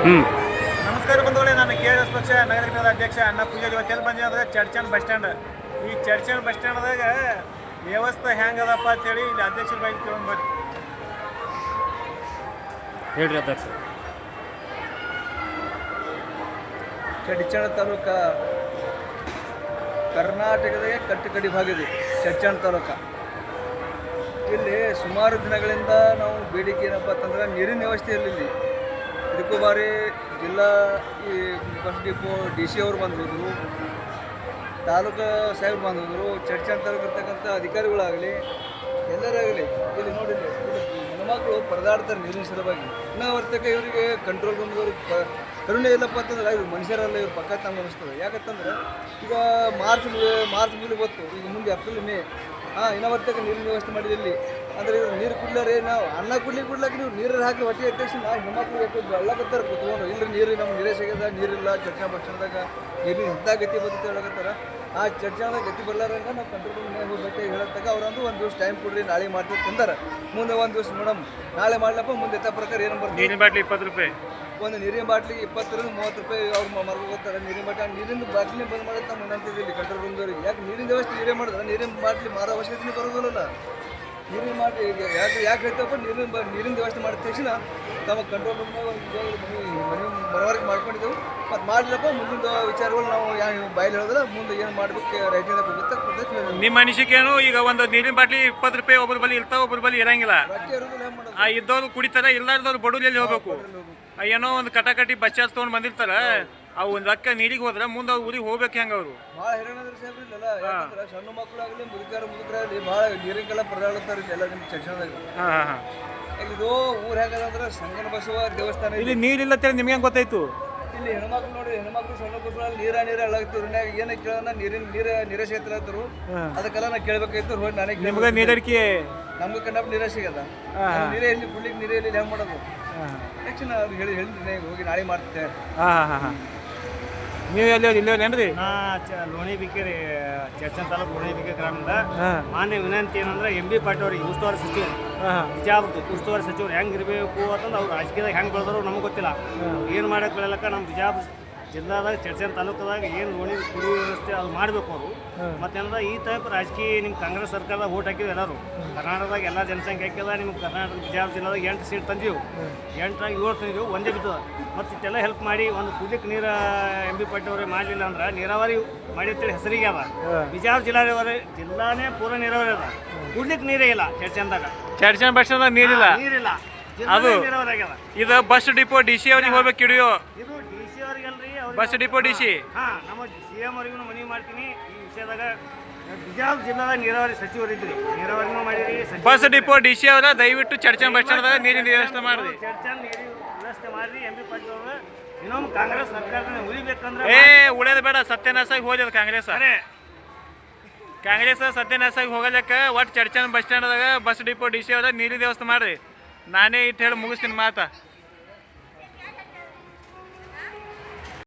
ನಮಸ್ಕಾರ ಬಂಧುಗಳೇ, ನಾನು KRS ಪಕ್ಷ ನಗರ ಅಧ್ಯಕ್ಷ ಅಣ್ಣ ಪೂಜಾರಿ. ಇವತ್ತೆಲ್ಲಿ ಬಂದಿದೆ ಅಂದ್ರೆ ಚರ್ಚನ್ ಬಸ್ ಸ್ಟ್ಯಾಂಡ್. ಈ ಚರ್ಚನ್ ಬಸ್ ಸ್ಟ್ಯಾಂಡ್ದಾಗ ವ್ಯವಸ್ಥೆ ಹೆಂಗದಪ್ಪ ಅಂತೇಳಿ ಇಲ್ಲಿ ಅಧ್ಯಕ್ಷರ ಬೈಕ್ ತೊಗೊಂಡು ಬರ್ರಿ ಹೇಳ್ರಿ ಅಧ್ಯಕ್ಷ. ಚಡ್ಚಣ ತಾಲೂಕ ಕರ್ನಾಟಕದ ಕಟ್ಟಕಡಿ ಭಾಗ ಇದೆ. ಚಡ್ಚಣ ತಾಲೂಕ ಇಲ್ಲಿ ಸುಮಾರು ದಿನಗಳಿಂದ ನಾವು ಬೇಡಿಕೆ ಏನಪ್ಪ ಅಂತಂದ್ರೆ ನೀರಿನ ವ್ಯವಸ್ಥೆ ಇರಲಿಲ್ಲ. ಇದಕ್ಕೂ ಬಾರಿ ಜಿಲ್ಲಾ ಈ ಬಸ್ ಡಿಪೋ DC ಅವರು ಬಂದಿದ್ರು, ತಾಲೂಕು ಸಾಹೇಬರು ಬಂದಿದ್ರು, ಚಡ್ಚಣ ತಾಲೂಕು ಇರ್ತಕ್ಕಂಥ ಅಧಿಕಾರಿಗಳಾಗಲಿ ಎಲ್ಲರಾಗಲಿ ಇಲ್ಲಿ ನೋಡಿಲ್ಲ. ಹೆಣ್ಮಕ್ಳು ಪರದಾಡ್ತಾರೆ ನೀರಿನ ಸಲುವಾಗಿ. ಇನ್ನೂ ವರ್ತಕ್ಕೆ ಇವರಿಗೆ ಕಂಟ್ರೋಲ್ ರೂಮ್ದವ್ರು ಕರುಣೆ ಇಲ್ಲಪ್ಪ ಅಂತಂದ್ರೆ ಇವ್ರು ಮನುಷ್ಯರಲ್ಲ, ಇವ್ರು ಪಕ್ಕ ನಮ್ಗೆ ಅನಿಸ್ತದೆ. ಯಾಕಂತಂದ್ರೆ ಈಗ ಮಾರ್ಚ್ ಮುಗಿಲು ಗೊತ್ತು, ಈಗ ಮುಂದೆ ಏಪ್ರಿಲ್ ಮೇ ಇನ್ನೂ ವರ್ತಕ್ಕೆ ನೀರಿನ ವ್ಯವಸ್ಥೆ ಮಾಡಿದೆ ಇಲ್ಲಿ. ಅಂದರೆ ಇವ್ರು ನೀರು ಕುಡ್ಲಾರೆ, ನಾವು ಅನ್ನ ಕುಡ್ಲಿಕ್ಕೆ ನೀವು ನೀರು ಹಾಕಿ ಹೊಟ್ಟೆ ಎತ್ತಕ್ಷಣ ಹೆಣ್ಮಕ್ಳು ಬೆಳ್ಳಕತ್ತಾರೆ ಕೂತ್ಕೊಂಡು. ಇಲ್ಲರಿ ನೀರು ನಮ್ಮ ನೀರೇ ಸಿಗದ, ನೀರಿಲ್ಲ. ಚರ್ಚಾ ಬಸ್ ಸ್ಟ್ಯಾಂಡ್ದಾಗ ನೀರಿನ ಎಂಥ ಗತಿ ಬರುತ್ತೆ ಹೇಳಕತ್ತಾರ. ಆ ಚರ್ಚಾದಾಗ ಗತಿ ಬರ್ಲಾರಂಗ ನಾವು ಕಂಟ್ರೋಲ್ ರೂಮ್ ಹೋಗ್ಬೇಕು ಹೇಳತ್ತಾಗ ಅವ್ರಂದು ಒಂದು ದಿವಸ ಟೈಮ್ ಕೊಡ್ರಿ, ನಾಳೆ ಮಾಡ್ತೀವಿ ತಂದಾರೆ. ಮುಂದೆ ಒಂದು ದಿವಸ ಮೇಡಮ್ ನಾಳೆ ಮಾಡ್ಲಪ್ಪ, ಮುಂದೆ ಎತ್ತ ಪ್ರಕಾರ ಏನು ಬರ್ತದೆ. ನೀರಿನ ಬಾಟ್ಲಿ 20 ರೂಪಾಯಿ, ಒಂದು ನೀರಿನ ಬಾಟ್ಲಿ 20 ರಿಂದ 30 ರೂಪಾಯಿ ಅವ್ರು ಮರ್ಕೋತಾರೆ. ನೀರಿನ ಬಾಟ್ಲಿ ನೀರಿನ ಬಾಟ್ಲಿ ಬಂದ್ ಮಾಡೋದು ನಾವು ಏನಂತಿದ್ದೀವಿ ಕಂಟ್ರೋಲ್ ರೂಮ್ದವ್ರಿಗೆ. ಯಾಕೆ ನೀರಿನ ವ್ಯವಸ್ಥೆ ಇವರೇ ಮಾಡಿದ್ರೆ ನೀರಿನ ಬಾಟ್ಲಿ ಮಾರೋ ಅವಶ್ಯಕತೆ ಬರೋದಿಲ್ಲ. ನೀರಿನ ಬಾಟ್ಲಿ ಯಾಕೆ ಹೇಳ್ತಪ್ಪ, ನೀರಿನ ವ್ಯವಸ್ಥೆ ಮಾಡಿದ ತಕ್ಷಣ ತಮ್ಮ ಕಂಟ್ರೋಲ್ ರೂಮ್ನಾಗ ಒಂದು ಮನವರಿಕೆ ಮಾಡ್ಕೊಂಡಿದ್ದೆವು. ಮತ್ತು ಮಾಡಿಲ್ಲಪ್ಪ ಮುಂದಿನ ವಿಚಾರಗಳು ನಾವು ಬಾಯಲ್ಲಿ ಹೇಳಿದ್ರೆ ಮುಂದೆ ಏನು ಮಾಡ್ಬೇಕು ರೈಟಿಂದ ಕೊಡುತ್ತೆ. ನಿಮ್ಮ ಅನಿಸಿಕೆನು ಈಗ ಒಂದು ನೀರಿನ ಬಾಟ್ಲಿ 20 ರೂಪಾಯಿ ಒಬ್ಬರ ಬಳಿ ಇರ್ತಾವೆ, ಒಬ್ಬರ ಬಳಿ ಇರಂಗಿಲ್ಲ. ಇದ್ದವ್ರು ಕುಡಿತಾರೆ, ಇಲ್ಲಾರ್ದವ್ರು ಬಡೂರಲ್ಲಿ ಹೋಗ್ಬೇಕು. ಏನೋ ಒಂದು ಕಟಾಕಟಿ ಬಸ್ ಚಾರ್ಜ್ ತೊಗೊಂಡು ಬಂದಿರ್ತಾರೆ, ಅವು ಒಂದು ಅಕ್ಕ ನೀರಿಗೆ ಹೋದ್ರೆ ಮುಂದೆ ಅವ್ರು ಊರಿಗೆ ಹೋಗ್ಬೇಕು. ಹೆಂಗೆ ಅವರು ಭಾಳ ಹಿರಣಾದ್ರೆ ಸಾಹೇಬ್ರಿ ಇಲ್ಲಲ್ಲ. ಯಾಕಂದ್ರೆ ಸಣ್ಣ ಮಕ್ಕಳಾಗಲಿ ಮುದುಕರಾಗಲಿ ಭಾಳ ನೀರಿಗೆಲ್ಲ ಪರದಾಡ್ತಾರೆ ಎಲ್ಲ ನಿಮ್ಮ ಸೆಕ್ಷನ್ದಾಗ. ಇದು ಊರು ಹೇಗದಂದ್ರೆ ಸಂಗನ ಬಸವ ದೇವಸ್ಥಾನ ಇಲ್ಲಿ ನೀರಿಲ್ಲ ಅಂತೇಳಿ ನಿಮ್ಗೆ ಹೆಂಗೆ ಗೊತ್ತಾಯ್ತು? ಇಲ್ಲಿ ಹೆಣ್ಮಕ್ಳು ನೋಡಿ, ಹೆಣ್ಮಕ್ಳು ಸಣ್ಣ ಮಕ್ಕಳಲ್ಲಿ ನೀರ ಅಳಾಗ್ತಿವ್ರು. ಏನಕ್ಕೆ ಕೇಳೋಣ, ನೀರೇ ಸಿಗತ್ತಿರತ್ತರು. ಅದಕ್ಕೆಲ್ಲ ನಾ ಕೇಳ್ಬೇಕಾಯ್ತು. ಹೋಗಿ ನಾನೇ ನಿಮ್ಗೆ ನೀರಡಿಕೆ ನಮ್ಗೆ ಕಂಡಪ್ಪ ನೀರೇ ಸಿಗದ. ನೀರೇ ಇಲ್ಲಿ ಕುಡ್ಲಿಕ್ಕೆ ನೀರೇ ಇಲ್ಲಿ ಹೆಂಗೆ ಮಾಡೋದು? ನೆಕ್ಸ್ಟ್ ನಾ ಅದು ಹೇಳಿದ್ದೀನಿ, ಹೋಗಿ ನಾಳೆ ಮಾಡ್ತಿದ್ದೆ. ನೀವು ಇಲ್ಲೇನ್ರಿ? ಲೋಣಿ ಬಿಕ್ಕೇರಿ ಚರ್ಚನ್ ತಾಲೂಕು ಲೋಣಿ ಬಿಕ್ಕೆ ಗ್ರಾಮದಿಂದ ಮಾನ್ಯ ವಿನಂತಿ ಏನಂದ್ರೆ MB ಪಾಟೀಲ್ ಅವ್ರಿಗೆ ಉಸ್ತುವಾರಿ ಸಚಿವರು, ಬಿಜಾಪುರ ಉಸ್ತುವಾರಿ ಸಚಿವರು ಹೆಂಗೆ ಇರಬೇಕು ಅಂತಂದು ಅವ್ರು ರಾಜಕೀಯದಾಗ ಹೆಂಗೆ ಬೆಳೆದ್ರು ನಮ್ಗೆ ಗೊತ್ತಿಲ್ಲ. ಏನು ಮಾಡಕ್ಕೆ ಬೆಳೆಯಲಕ್ಕ ನಮ್ಮ ಬಿಜಾಪುರ ಜಿಲ್ಲಾದಾಗ ಚರ್ಚನ್ ತಾಲೂಕದಾಗ ಏನು ಲೋಣಿ ಕುಡಿಯುವ ವ್ಯವಸ್ಥೆ ಅದು ಮಾಡಬೇಕು ಅವರು. ಮತ್ತೇನಂದ್ರೆ ಈ ಟೈಪ್ ರಾಜಕೀಯ ನಿಮ್ಮ ಕಾಂಗ್ರೆಸ್ ಸರ್ಕಾರದಾಗ ಓಟ್ ಹಾಕಿದ್ರು ಎಲ್ಲರೂ. ಕರ್ನಾಟಕದಾಗ ಎಲ್ಲ ಜನಸಂಖ್ಯೆ ಹಾಕಿದ ನಿಮ್ಗೆ ಕರ್ನಾಟಕ ಬಿಜಾಪುರ ಜಿಲ್ಲಾದಾಗ 8 ಸೀಟ್ ತಂದೀವಿ, 8ರಾಗ 7 ತಂದೀವಿ, ಒಂದೇ ಬಿದ್ದದ. ಮತ್ತು ಇಷ್ಟೆಲ್ಲ ಹೆಲ್ಪ್ ಮಾಡಿ ಒಂದು ಕುಡಿಲಿಕ್ಕೆ ನೀರು MB ಪಾಟೀಲ್ ಅವರೇ ಮಾಡಲಿಲ್ಲ ಅಂದ್ರೆ ನೀರಾವರಿ ಮಾಡಿ ಅಂತೇಳಿ ಹೆಸರಿಗೆ ಅದ. ಬಿಜಾಪುರ ಜಿಲ್ಲಾನೇ ಪೂರ ನೀರಾವರಿ ಅದ, ಕುಡ್ಲಿಕ್ಕೆ ನೀರೇ ಇಲ್ಲ ಚರ್ಚನ್ದಾಗ. ಚರ್ಚನ್ ಬಸ್ ಸ್ಟ್ಯಾಂಡ್ ನೀರಿಲ್ಲ. ಅದು ನೀರಾವರಿ ಆಗ್ಯದ. ಇದು ಬಸ್ ಡಿಪೋ DC ಅವ್ರಿಗೆ ಹೋಗ್ಬೇಕು. ಹಿಡಿಯೋ ಇದು DC ಅವ್ರಿಗಲ್ರಿ, ಬಸ್ ಡಿಪೋ DC. ನಮ್ಮ CM ಅವ್ರಿಗೂ ಮನವಿ ಮಾಡ್ತೀನಿ ಈ ವಿಷಯದಾಗ. ಬಿಜಾಪುರ ಜಿಲ್ಲಾದಾಗ ನೀರಾವರಿ ಸಚಿವರು ಇದ್ರಿ, ನೀರಾವರಿನೂ ಮಾಡಿರಿ. ಬಸ್ ಡಿಪೋ DC ಅವರ ದಯವಿಟ್ಟು ಚರ್ಚನ್ ಬಸ್ ಸ್ಟ್ಯಾಂಡ್ದಾಗ ನೀರಿನ ವ್ಯವಸ್ಥೆ ಮಾಡಿರಿ. ಚರ್ಚನ್ ನೀರಿನ ವ್ಯವಸ್ಥೆ ಮಾಡಿರಿ. MB ಪಾಟೀಲ್ ಅವರು ಇನ್ನೊಮ್ಮೆ ಕಾಂಗ್ರೆಸ್ ಸರ್ಕಾರನ ಉಳಿಬೇಕಂದ್ರೆ ಉಳಿಯೋದು ಬೇಡ, ಸತ್ಯನಾಶಾಗಿ ಹೋಗ್ಯದ ಕಾಂಗ್ರೆಸ್. ಸತ್ಯನಾಶಾಗಿ ಹೋಗಲಕ್ಕ ಒಟ್ಟು ಚರ್ಚನ್ ಬಸ್ ಸ್ಟ್ಯಾಂಡ್ದಾಗ ಬಸ್ ಡಿಪೋ DC ಅವರ ನೀರಿನ ವ್ಯವಸ್ಥೆ ಮಾಡ್ರಿ. ನಾನೇ ಇಟ್ಟು ಹೇಳಿ ಮುಗಿಸ್ತೀನಿ ಮಾತಾ.